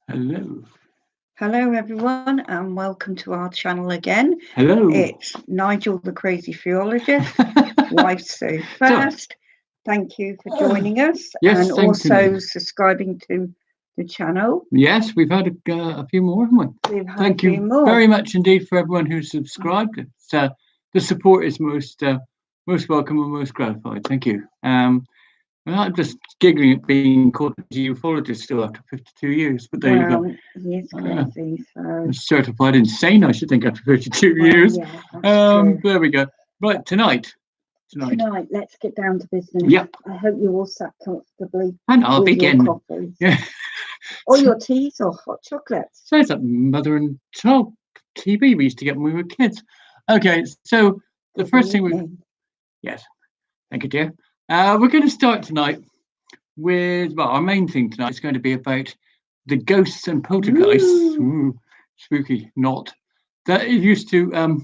Hello. Hello, everyone, and welcome to our channel again. Hello. It's Nigel, the crazy theologist, wife Sue. So- First, thank you for joining us Yes, and thanks also indeed. subscribing to the channel. Yes, we've had a few more, haven't we? We've had Thank a few you more. very much indeed for everyone who's subscribed. It's, the support is most welcome and most gratified. Thank you. I'm just giggling at being called a ufologist still after 52 years, but there you go. Well, he is crazy, so I'm certified insane, I should think, after 52 well, years. yeah, that's true. There we go. Right, tonight. Tonight, let's get down to business. Yep. I hope you all sat comfortably And I'll with begin. your coffees. Yeah. Or your teas or hot chocolates. Sounds like mother and child TV we used to get when we were kids. Okay, so the Good first thing evening. yes, thank you, dear. We're going to start tonight with, well, our main thing tonight is going to be about the ghosts and poltergeists, Ooh. spooky, not, that used to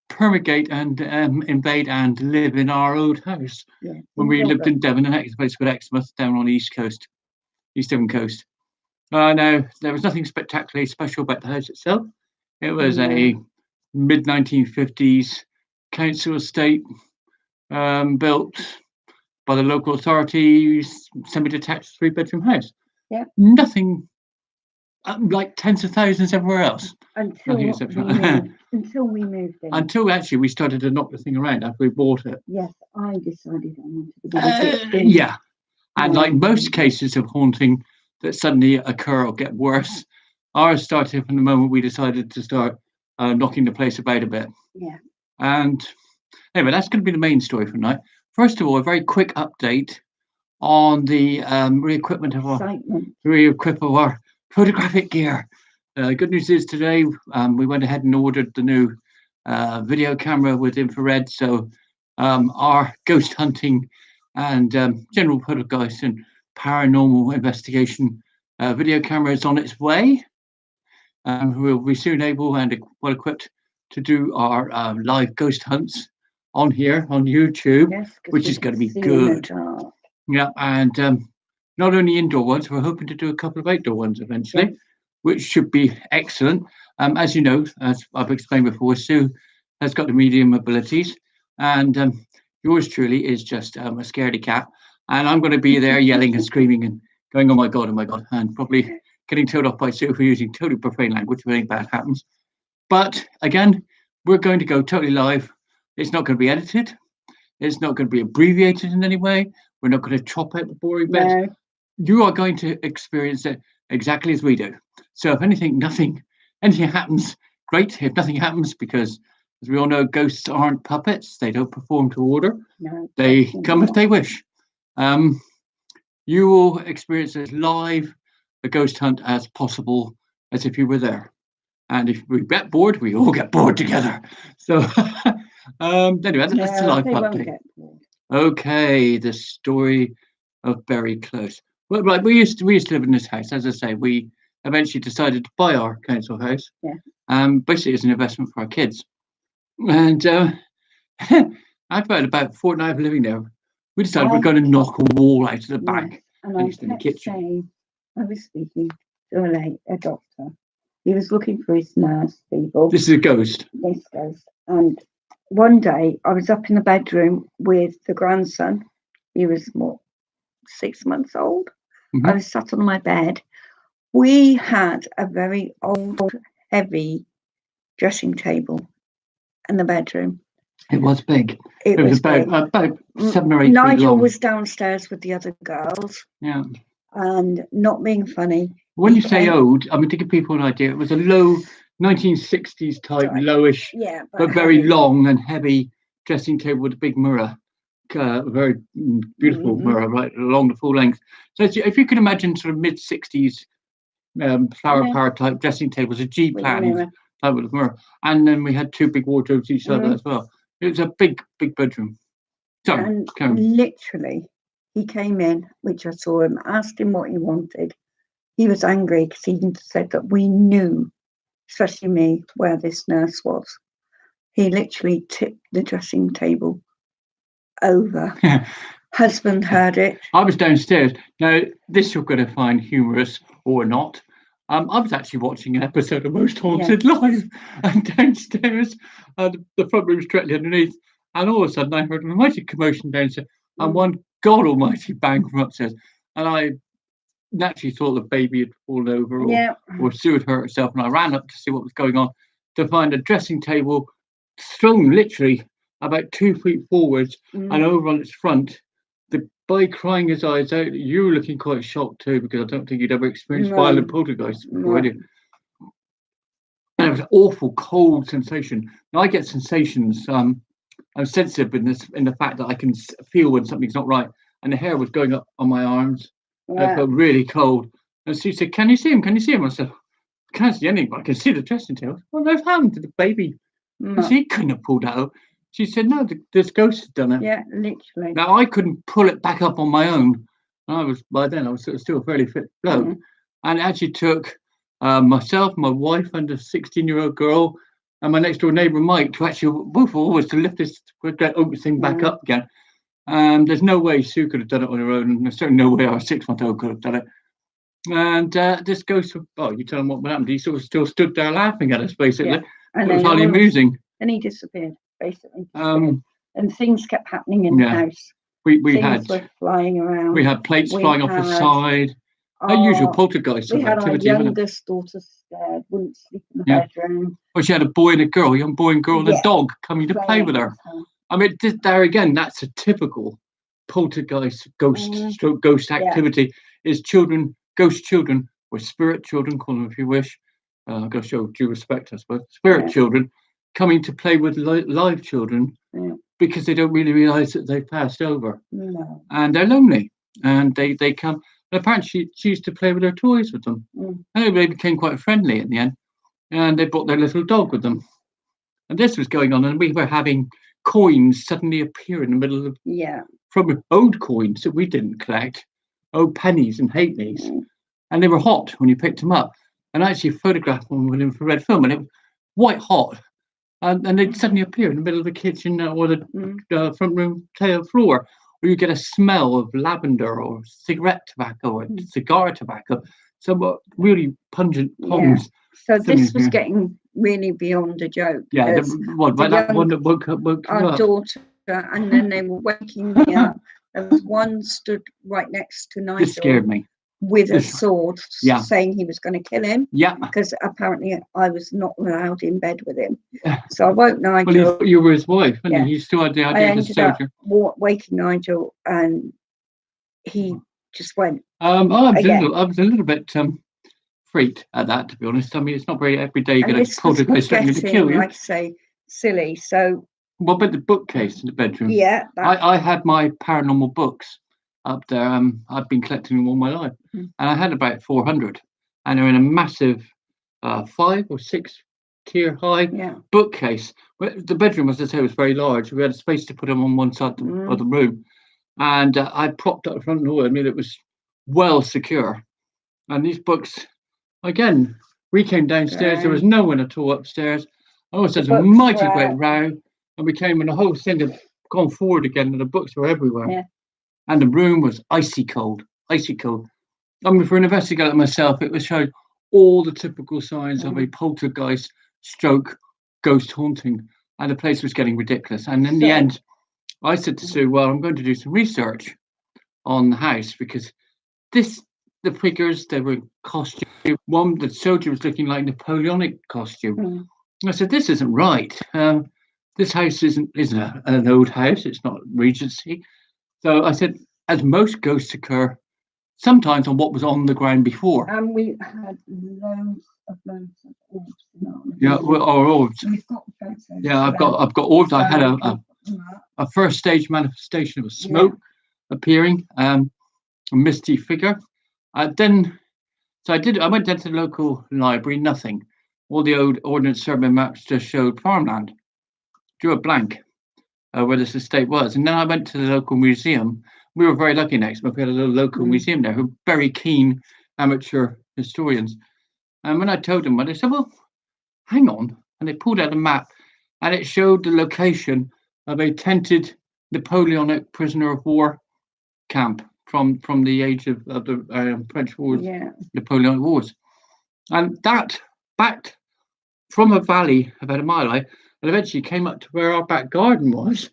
permeate and invade and live in our old house Yeah, when we lived in Devon, and a place called Exmouth down on the East Devon coast. No, there was nothing spectacularly special about the house itself. It was a mid 1950s council estate built by the local authorities, semi-detached 3-bedroom house. Yeah. Nothing like tens of thousands everywhere else. Until we moved in. Until actually we started to knock the thing around after we bought it. Yes, I decided I wanted to be the victim. Yeah. And like most cases of haunting that suddenly occur or get worse, ours started from the moment we decided to start knocking the place about a bit. Yeah. And anyway, that's going to be the main story for tonight. First of all, a very quick update on the re-equip of our photographic gear. Good news is today we went ahead and ordered the new video camera with infrared, so our ghost hunting and general poltergeist and paranormal investigation video camera is on its way. We'll be soon able and well equipped to do our live ghost hunts on here on YouTube, Yes, which is going to be good. Yeah, and not only indoor ones, we're hoping to do a couple of outdoor ones eventually, yes, which should be excellent. As you know, as I've explained before, Sue has got the medium abilities, and yours truly is just a scaredy cat. And I'm going to be there yelling and screaming and going, oh my God, and probably getting told off by Sue for using totally profane language if anything bad happens. But again, we're going to go totally live. It's not going to be edited. It's not going to be abbreviated in any way. We're not going to chop out the boring bits. no. You are going to experience it exactly as we do. So if anything happens, great. If nothing happens, because as we all know, ghosts aren't puppets. They don't perform to order. No, they come if they wish. You will experience as live a ghost hunt as possible, as if you were there. And if we get bored, we all get bored together. So anyway, that's the live update. Okay, the story of Bury Close. Well, right, we used to live in this house. As I say, we eventually decided to buy our council house. Yeah. Basically as an investment for our kids. And after about a fortnight of living there, we decided we're going to knock a wall out of the back. And I kept saying, I was speaking to a doctor. He was looking for his nurse people. This is a ghost. This ghost. And one day I was up in the bedroom with the grandson. He was 6 months old. Mm-hmm. I was sat on my bed. We had a very old, heavy dressing table in the bedroom. It was big. It was about 7 or 8 Nigel feet long. was downstairs with the other girls. Yeah. And not being funny. When you say old, I mean, to give people an idea, it was a low 1960s type, lowish, but very long and heavy dressing table with a big mirror, very beautiful mirror right along the full length. So if you can imagine sort of mid 60s flower power type dressing tables, a G plan type of mirror, and then we had 2 big wardrobes each other as well. It was a big bedroom. So literally, he came in, which I saw him, asked him what he wanted. He was angry because he said that we knew, especially me, where this nurse was. He literally tipped the dressing table over. Husband heard it. I was downstairs. Now, this you're going to find humorous or not. I was actually watching an episode of Most Haunted live, and downstairs, the front room's directly underneath, and all of a sudden I heard an mighty commotion downstairs, and one God Almighty bang from upstairs, and I naturally thought the baby had fallen over, or Sue had hurt herself, and I ran up to see what was going on, to find a dressing table thrown literally about 2 feet forwards, and over on its front, the boy crying his eyes out. You were looking quite shocked too, because I don't think you'd ever experienced violent poltergeists before, had you? And it was an awful cold sensation. Now I get sensations. I'm sensitive in the fact that I can feel when something's not right. And the hair was going up on my arms. I felt really cold. And she said, "Can you see him? Can you see him?" I said, "I can't see anything, but I can see the dressing table." Well, no harm to the baby. He couldn't have pulled out. She said, "No, this ghost has done it." Yeah, literally. Now I couldn't pull it back up on my own. By then I was still a fairly fit bloke, and it actually took myself, my wife, and a 16-year-old girl, and my next door neighbour Mike to actually to lift this open thing back up again. There's no way Sue could have done it on her own, and there's certainly no way our 6-month-old could have done it. And this ghost, you tell him what happened. He sort of still stood there laughing at us, basically. And it was highly amusing. And he disappeared, basically. And things kept happening in the house. We things were flying around. We had plates flying off the side. Unusual poltergeist We had activity. Our youngest daughter scared, wouldn't sleep in the bedroom. Well, she had a boy and a girl, a young boy and girl, and a dog coming to play with her. I mean, there again, that's a typical poltergeist ghost activity. Is children, ghost children, or spirit children, call them if you wish. I've got to show due respect, I suppose. Spirit children coming to play with live children because they don't really realise that they've passed over. And they're lonely. And they come. And apparently she used to play with her toys with them. And they became quite friendly in the end. And they brought their little dog with them. And this was going on, and we were having coins suddenly appear in the middle of from old coins that we didn't collect, old pennies and halfpennies, and they were hot when you picked them up. And I actually photographed them with infrared film, and it was white hot, and they'd suddenly appear in the middle of the kitchen or the front room floor, or you get a smell of lavender or cigarette tobacco or cigar tobacco, some really pungent pongs. So this was getting really beyond a joke. Yeah, that one that woke our daughter, and then they were waking me up. There was one stood right next to Nigel. This scared me. With a sword, saying he was going to kill him. Yeah. Because apparently I was not allowed in bed with him. So I woke Nigel. Well, you were his wife, and he still had the idea of a soldier. Waking Nigel, and he just went. I was a little bit freaked at that, to be honest. I mean, it's not very every day you get a poltergeist threatening to kill you. Like I say, silly. So. What about the bookcase in the bedroom? Yeah. I had my paranormal books up there. I've been collecting them all my life, and I had about 400, and they're in a massive 5 or 6 tier high bookcase. The bedroom, as I say, was very large. We had a space to put them on one side of the room, and I propped up the front door. I mean, it was well secure. And these books, again, we came downstairs. There was no one at all upstairs. Oh, so there's a mighty great row, and we came, and the whole thing had gone forward again, and the books were everywhere. Yeah. And the room was icy cold, icy cold. I mean, for an investigator myself, it was showing all the typical signs of a poltergeist stroke ghost haunting, and the place was getting ridiculous. And in the end, I said to Sue, well, I'm going to do some research on the house, because the figures, they were costume. One, the soldier was looking like Napoleonic costume. I said, this isn't right. This house isn't an old house. It's not Regency. So I said, as most ghosts occur, sometimes on what was on the ground before. And we had loads of orbs. Yeah, or orbs. We've got photos. Yeah, I've got orbs. I had a first stage manifestation of smoke appearing, a misty figure. I went down to the local library, nothing. All the old Ordnance Survey maps just showed farmland. Drew a blank where this estate was. And then I went to the local museum. We were very lucky next month. We had a little local museum there who were very keen amateur historians. And when I told them, they said, well, hang on. And they pulled out a map, and it showed the location of a tented Napoleonic prisoner of war camp from the age of the French Wars, Napoleonic Wars. And that backed from a valley about a mile away, and eventually came up to where our back garden was.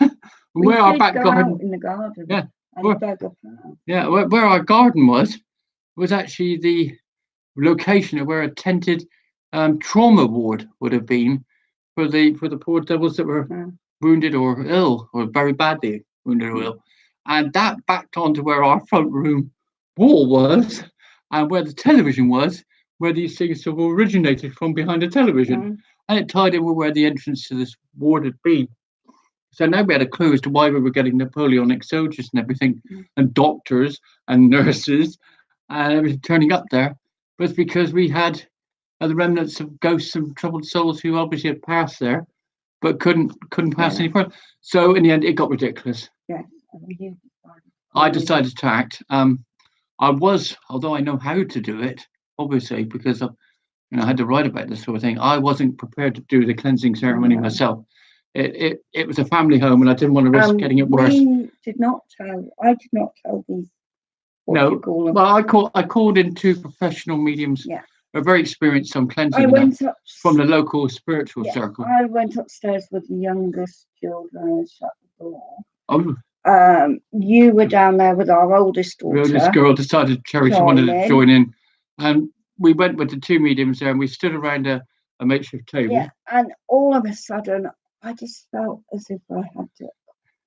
And We where our did back go garden, out in the garden. yeah, And where- dug a plant. yeah, where our garden was actually the location of where a tented trauma ward would have been for the poor devils that were Mm. wounded or ill or very badly wounded or ill. And that backed onto where our front room wall was and where the television was, where these things sort of originated from behind the television. Mm. And it tied in with where the entrance to this ward had been. So now we had a clue as to why we were getting Napoleonic soldiers and everything, and doctors and nurses and everything turning up there. But it's because we had the remnants of ghosts and troubled souls who obviously had passed there, but couldn't pass Yeah. any further. So in the end, it got ridiculous. Yes. And you I decided to act. I was, although I know how to do it, obviously, because I had to write about this sort of thing. I wasn't prepared to do the cleansing ceremony No. myself. It was a family home, and I didn't want to risk getting it worse. We did not tell. I did not tell these. What do No, you call them? well, I called in two professional mediums, Yeah. who are very experienced on cleansing I and went that, up from the local spiritual yeah, circle. I went upstairs with the youngest children and shut the door. Oh, You were down there with our oldest daughter. this girl decided Cherry she wanted to Join in. join in, and we went with the two mediums there, and we stood around a makeshift table. Yeah, and all of a sudden, I just felt as if I had to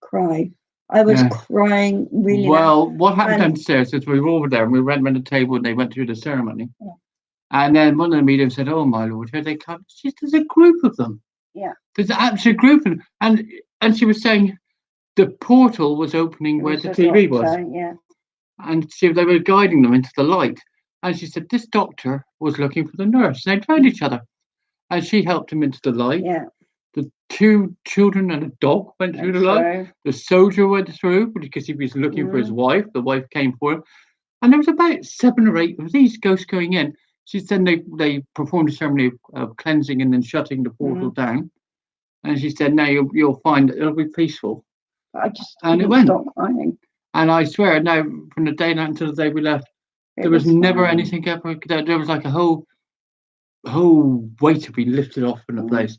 cry. I was Yeah. crying really loud. Well, what happened And- downstairs is we were over there and we went around the table and they went through the ceremony. Yeah. And then one of the mediums said, "Oh my lord, here they come." There's a group of them. Yeah. There's an absolute group of them. And she was saying the portal was opening It where was the a TV was. doctor, yeah. And they were guiding them into the light. And she said this doctor was looking for the nurse. They found each other. And she helped him into the light. Yeah. The two children and a dog went through the light. So, The soldier went through because he was looking for his Mm. wife. The wife came for him. And there was about 7 or 8 of these ghosts going in. She said they performed a ceremony of cleansing and then shutting the portal down. And she said, now you'll find it'll be peaceful. I just And it couldn't went. stop crying. And I swear, now from the day night until the day we left, It there was never fine. anything ever. There was like a whole weight had been lifted off from the Mm. place.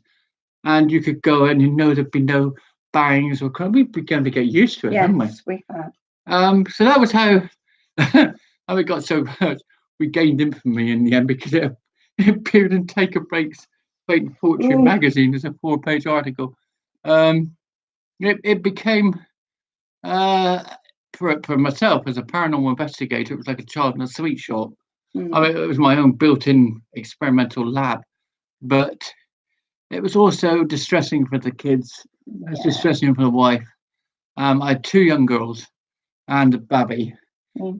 And you could go and there'd be no bangs or we began to get used to it, hadn't we? Yes, we had. So that was how how it got so bad. We gained infamy in the end because it appeared in Take a Break's Fate and Fortune Ooh. magazine as a 4-page article. It became for myself as a paranormal investigator, it was like a child in a sweet shop. Mm. I mean, it was my own built-in experimental lab, but it was also distressing for the kids. It was Yeah. distressing for the wife. I had 2 young girls and a baby,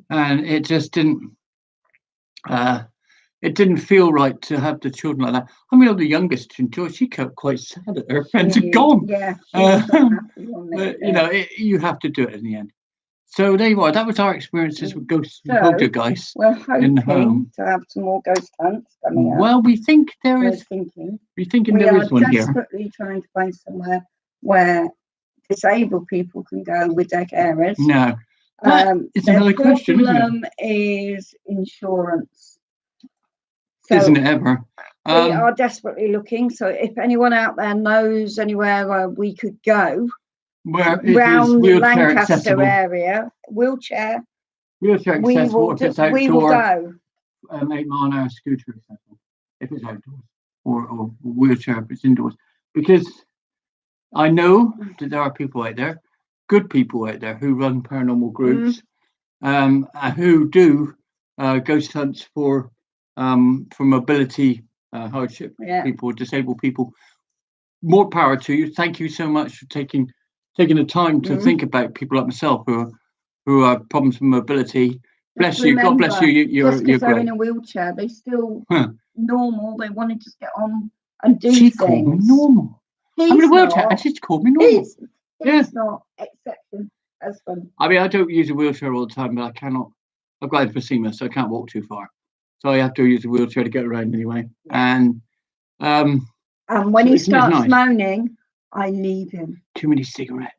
and it just didn't. It didn't feel right to have the children like that. I mean, the youngest, Joyce, she got quite sad that her friends are gone. Yeah, she wasn't happy on But, it. you have to do it in the end. So there you are. That was our experiences with ghosts and So, poltergeists. We're in hoping the home. to have some more ghost hunts coming up. Well, we think there We're is. thinking. We're thinking We there are is one here. desperately trying to find somewhere where disabled people can go with their carers. No, that is their another question, isn't it? problem is insurance. So Isn't it ever? we are desperately looking. So if anyone out there knows anywhere where we could go Where it is round the wheelchair Lancaster accessible. area, wheelchair, Wheelchair we accessible. will, If it's we will outdoor, go. 8-mile-an-hour scooter accessible. If it's outdoors, or wheelchair if it's indoors, because I know that there are people out there, good people out there, who run paranormal groups, who do ghost hunts for mobility hardship Yeah. people, disabled people. More power to you. Thank you so much for taking the time to think about people like myself who have problems with mobility. Bless you. God bless you. You're Just because they're great. in a wheelchair, they still Huh. normal. They want to just get on and do She things. called me normal. He's I'm in a wheelchair not. and she's called me normal. He's Yeah. not exception husband. I mean, I don't use a wheelchair all the time, but I cannot. I've got emphysema, so I can't walk too far. So I have to use a wheelchair to get around anyway. And And when So he isn't it starts nice? moaning, I leave him. too many cigarettes.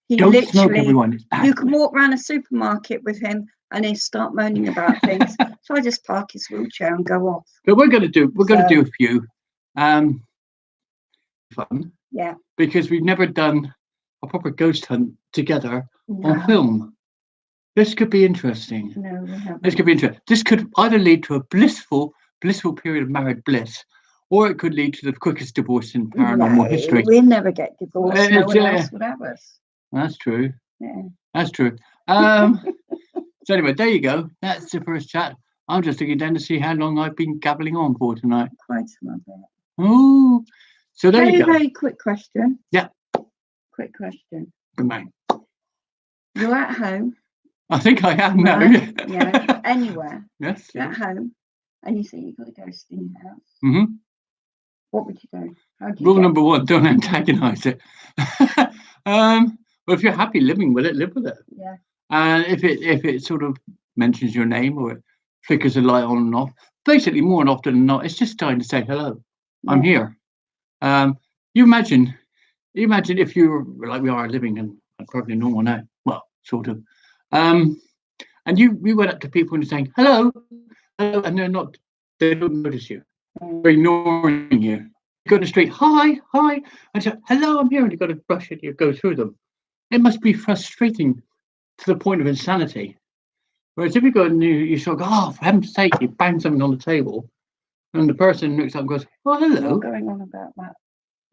He Don't smoke, literally, everyone. It's bad. you can walk around a supermarket with him and he'll start moaning about things. So I just park his wheelchair and go off. But we're going to do a few fun. Yeah. Because we've never done a proper ghost hunt together No. on film. This could be interesting. No, we haven't. This could be interesting. This could either lead to a blissful period of married bliss, or it could lead to the quickest divorce in paranormal history. We'll never get divorced. No one else would have us. That's true. Yeah. That's true. So anyway, there you go. That's the first chat. I'm just looking down to see how long I've been gabbling on for tonight. Quite some bit. Oh, so there you go. Very quick question. Yeah. Quick question. Good man. You're at home. I think I am now. Right? Yeah. Anywhere. Yes. You're at home, and you see you've got a ghost in your house. Mm-hmm. What would you do? Rule number 1: don't antagonise it. Well, if you're happy living with it, live with it. Yeah. And if it sort of mentions your name or it flickers a light on and off, basically more often than not, it's just time to say hello. Yeah. I'm here. You imagine if you were like we are living in probably normal now. Well, sort of. And you went up to people and saying hello, and they don't notice you. They're ignoring you. You go to the street, hi, and say hello, I'm here, and you've got to brush it. You go through them. It must be frustrating to the point of insanity. Whereas if you go and you sort of go, oh, for heaven's sake, you bang something on the table, and the person looks up and goes, oh, hello. You're going on about that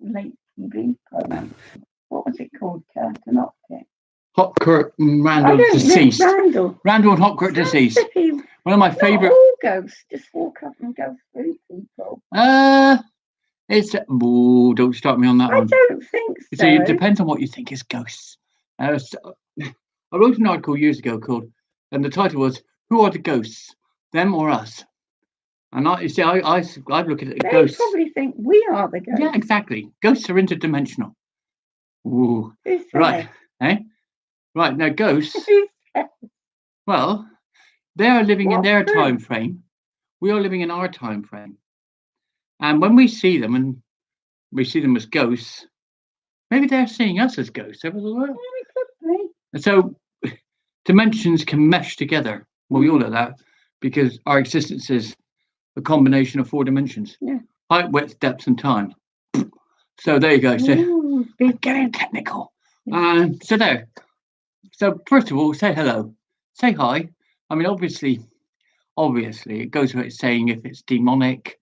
late TV program. What was it called? Curtain Optic. Hopkirk and Randall deceased. Randall and Hopkirk deceased. One of my favourite. All ghosts just walk up and go through people. Don't start me on that one. I don't think so. See, it depends on what you think is ghosts. I wrote an article years ago and the title was "Who are the ghosts, them or us?" And I look at it. They ghosts. Probably think we are the ghosts. Yeah, exactly. Ghosts are interdimensional. Ooh, right. Right now, ghosts. Well, they are living in their time frame. We are living in our time frame. And when we see them, and we see them as ghosts, maybe they're seeing us as ghosts. So dimensions can mesh together. Well, we all know that because our existence is a combination of 4 dimensions: height, width, depth, and time. So there you go. So we're getting technical. So there. So first of all, say hello, say hi. I mean, obviously, it goes without saying if it's demonic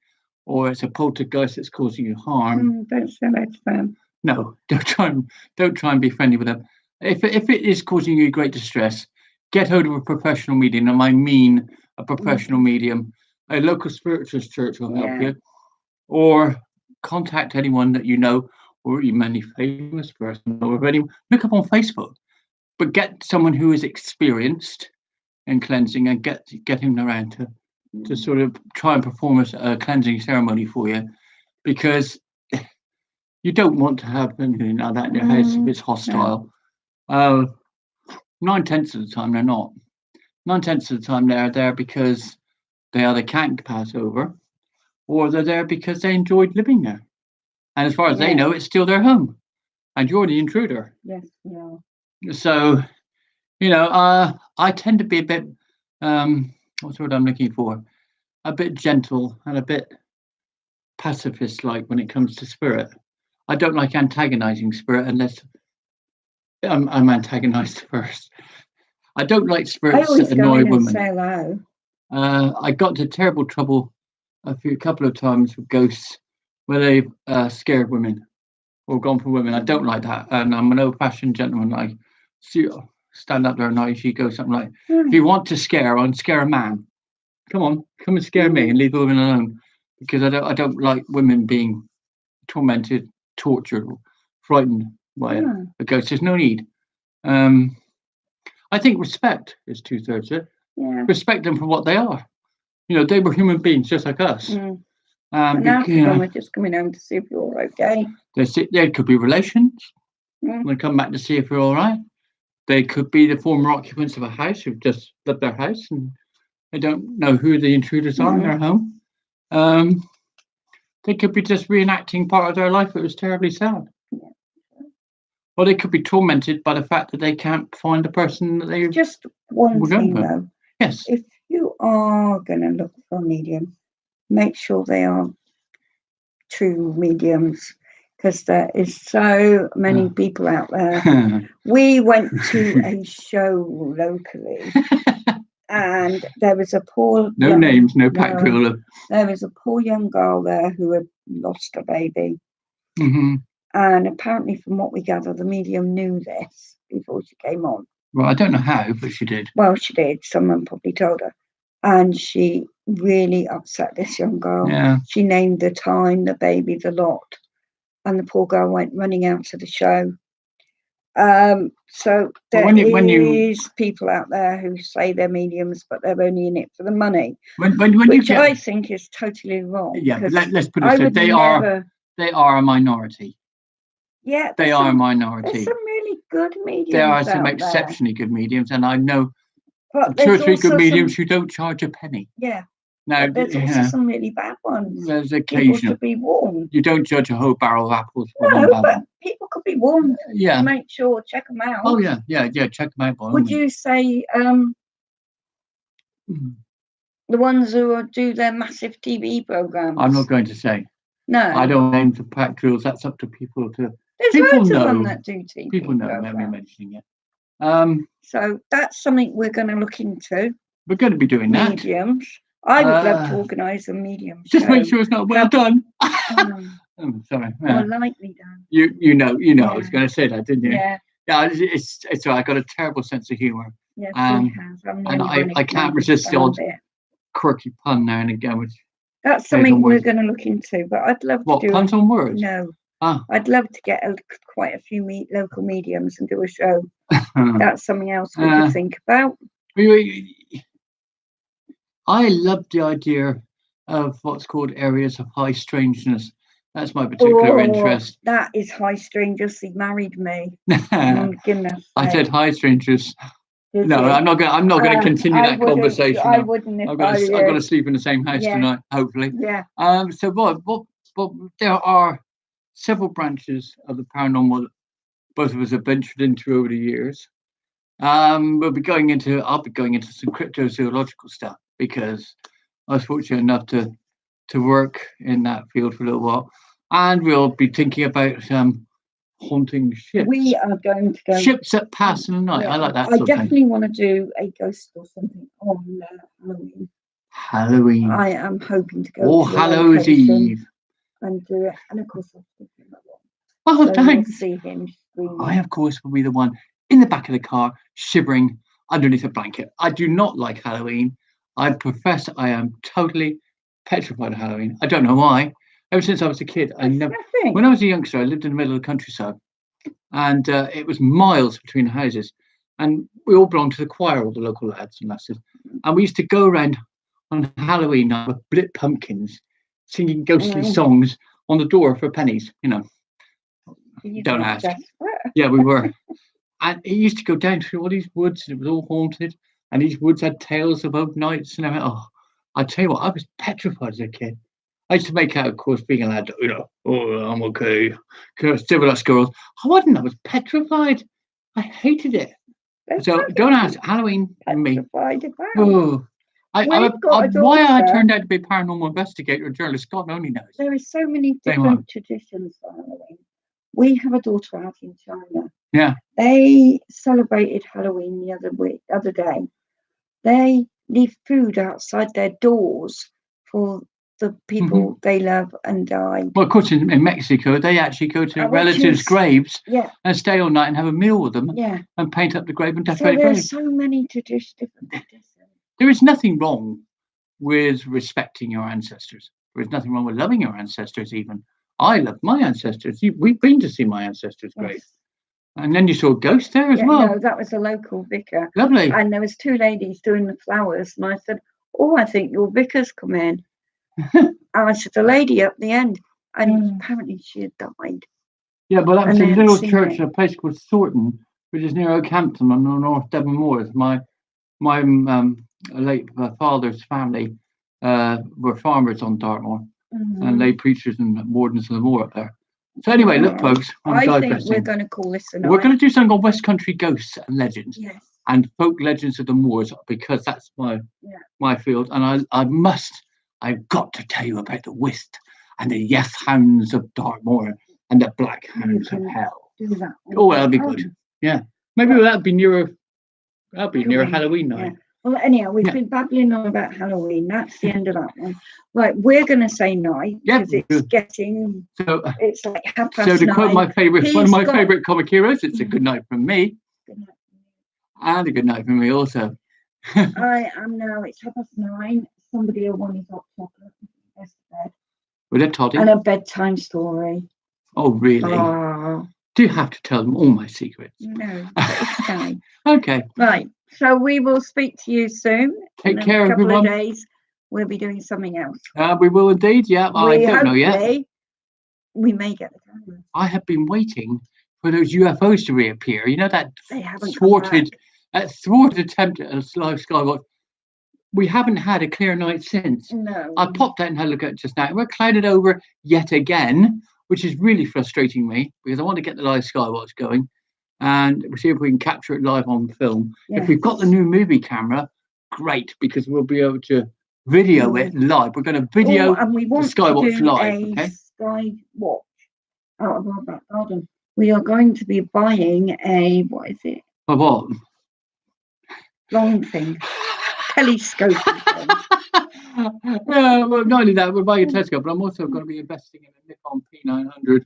or it's a poltergeist that's causing you harm. Don't say that to them. No, don't try and be friendly with them. If it is causing you great distress, get hold of a professional medium. And I mean a professional medium. A local spiritualist church will help you, or contact anyone that you know, or even any famous person, or anyone. Look up on Facebook, but get someone who is experienced in cleansing and get him around to sort of try and perform a cleansing ceremony for you, because you don't want to have anything like that in your house if it's hostile. 9/10 of the time they're not. 9/10 of the time they're there because they either can't pass over, or they're there because they enjoyed living there. And as far as they know, it's still their home, and you're the intruder. Yes, yeah. So, I tend to be a bit, what's the word I'm looking for? A bit gentle and a bit pacifist-like when it comes to spirit. I don't like antagonizing spirit unless I'm antagonized first. I don't like spirits that annoy women. Say hello. I got into terrible trouble a couple of times with ghosts where they've scared women or gone for women. I don't like that, and I'm an old-fashioned gentleman. I stand up there and I usually go something like, "If you want to scare, I'll scare a man. Come and scare me and leave the women alone," because I don't like women being tormented, tortured, or frightened by a ghost. There's no need. I think respect is 2/3 it. Yeah. Respect them for what they are. They were human beings just like us. We're just coming home to see if you're okay. There could be relations. They come back to see if you're all right. They could be the former occupants of a house who've just left their house and they don't know who the intruders are in their home. They could be just reenacting part of their life that was terribly sad. Yeah. Or they could be tormented by the fact that they can't find the person that they just one thing though. Yes. If you are going to look for a medium, make sure they are true mediums, because there is so many people out there. We went to a show locally, and there was a poor No names, no pack drill. There was a poor young girl there who had lost a baby. Mm-hmm. And apparently, from what we gather, the medium knew this before she came on. Well, I don't know how, but she did. Well, she did. Someone probably told her. And she really upset this young girl. Yeah. She named the time, the baby, the lot. And the poor girl went running out to the show. So there is people out there who say they're mediums, but they're only in it for the money, which I think is totally wrong. Yeah, but let's put it so they are a minority. Yeah, they are a minority. There's some really good mediums. There are some exceptionally good mediums, and I know but 2 or 3 good mediums who don't charge a penny. Yeah. Now, there's also some really bad ones. There's occasional. People to be warned. You don't judge a whole barrel of apples. No, but people could be warned. Yeah. Make sure, check them out. Oh yeah, check them out. Would you say the ones who do their massive TV programs? I'm not going to say. No. I don't aim to pack drills. That's up to people to. There's loads of them that do TV. People know when we're mentioning it. So that's something we're going to look into. We're going to be doing that. Mediums. I would love to organise a medium show. Just make sure it's not well done. Sorry. Or lightly done. You know. Yeah. I was going to say that, didn't you? Yeah. Yeah. It's all right. I got a terrible sense of humour. Yes, and I can't resist the odd quirky pun now and again. Which that's something we're going to look into. But I'd love to do puns on words. No. I'd love to get quite a few local mediums and do a show. That's something else we could think about. I love the idea of what's called areas of high strangeness. That's my particular interest. That is high strangeness. He married me. Oh, goodness. I said high strangeness. No, I'm not going to continue that conversation. I wouldn't. I'm going to sleep in the same house tonight, hopefully. Yeah. So what there are several branches of the paranormal that both of us have ventured into over the years. I'll be going into some cryptozoological stuff because I was fortunate enough to work in that field for a little while, and we'll be thinking about haunting ships. We are going to go ships that pass in the night. I like that. I definitely want to do a ghost or something on Halloween. Halloween. I am hoping to go. Or Hallows Eve. And do it, and of course I'll speak to him. Oh, thanks. See him screaming. I, of course, will be the one in the back of the car, shivering underneath a blanket. I do not like Halloween. I profess I am totally petrified of Halloween. I don't know why. Ever since I was a kid, when I was a youngster, I lived in the middle of the countryside, and it was miles between the houses, and we all belonged to the choir, all the local lads and lasses, and we used to go around on Halloween night with lit pumpkins, singing ghostly songs on the door for pennies. Don't ask. Yeah, we were. And it used to go down through all these woods, and it was all haunted, and these woods had tales of old nights and everything. Oh, I tell you what, I was petrified as a kid. I used to make out, of course, being a lad, I'm okay, still with us girls. I wasn't. I was petrified. I hated it. So don't ask. Halloween for me. Oh, why I turned out to be a paranormal investigator or journalist, God only knows. There are so many different traditions for Halloween. We have a daughter out in China. Yeah. They celebrated Halloween the other day. They leave food outside their doors for the people they love and die. Well, of course, in Mexico, they actually go to relatives' graves and stay all night and have a meal with them and paint up the grave and decorate the grave. There's so many different traditions. There is nothing wrong with respecting your ancestors. There is nothing wrong with loving your ancestors even. I love my ancestors. We've been to see my ancestors' grave. And then you saw a ghost there as well. No, that was a local vicar. Lovely. And there was 2 ladies doing the flowers. And I said, I think your vicar's come in. And I said, the lady up the end. And apparently she had died. Yeah, but that was a little church in a place called Thornton, which is near Oakhampton on the North Devon Moors. My late father's family were farmers on Dartmoor and lay preachers and wardens of the moor up there. So anyway, look, folks, I think we're going to call this a night. We're going to do something called West Country Ghosts and Legends. Yes. and folk legends of the moors, because that's my field. And I've got to tell you about the Whist and the Yes Hounds of Dartmoor and the Black Hounds of Hell. Do that. Oh, that'll be good. Yeah, maybe that'd be near Halloween night. Yeah. Well, anyhow, we've been babbling on about Halloween. That's the end of that one. Right, we're going to say night because it's getting. So it's like 9:30. So to quote one of my favourite comic heroes, it's a good night from me. Good night. And a good night from me also. I am now. It's 9:30. Somebody will want his hot chocolate. Bed. With a toddy. And a bedtime story. Oh, really? Do you have to tell them all my secrets? No, it's fine. Okay. Right. So we will speak to you soon. Take care, everyone. In a couple of days, we'll be doing something else. We will indeed. Yeah. I don't know yet. We may get the camera. I have been waiting for those UFOs to reappear. You know that thwarted attempt at a live skywatch. We haven't had a clear night since. No. I popped out and had a look at it just now. We're clouded over yet again, which is really frustrating me because I want to get the live skywatch going and we'll see if we can capture it live on film. Yes. If we've got the new movie camera, great, because we'll be able to video it live. We're going to video and we want the skywatch to do live. A skywatch out of our back garden. We are going to be buying a, what is it? A what? Long thing. Telescope. Well, not only that, we're buying a telescope, but I'm also going to be investing in a Nikon P900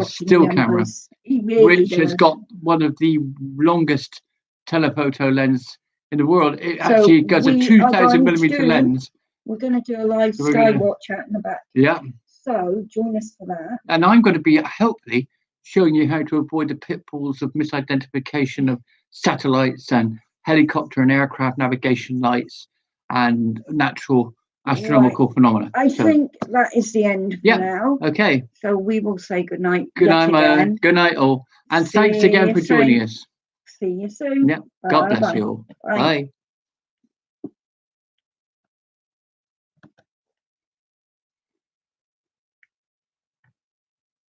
still camera, which has got one of the longest telephoto lens in the world. It actually has a 2,000mm lens. We're going to do a live skywatch out in the back. Yeah. So join us for that. And I'm going to be hopefully showing you how to avoid the pitfalls of misidentification of satellites and helicopter and aircraft navigation lights and natural astronomical phenomena. I think that is the end for now. Okay. So we will say good night. Good night, man. Good night, all. And thanks again for joining us. See you soon. Yeah. God bless you all. Bye.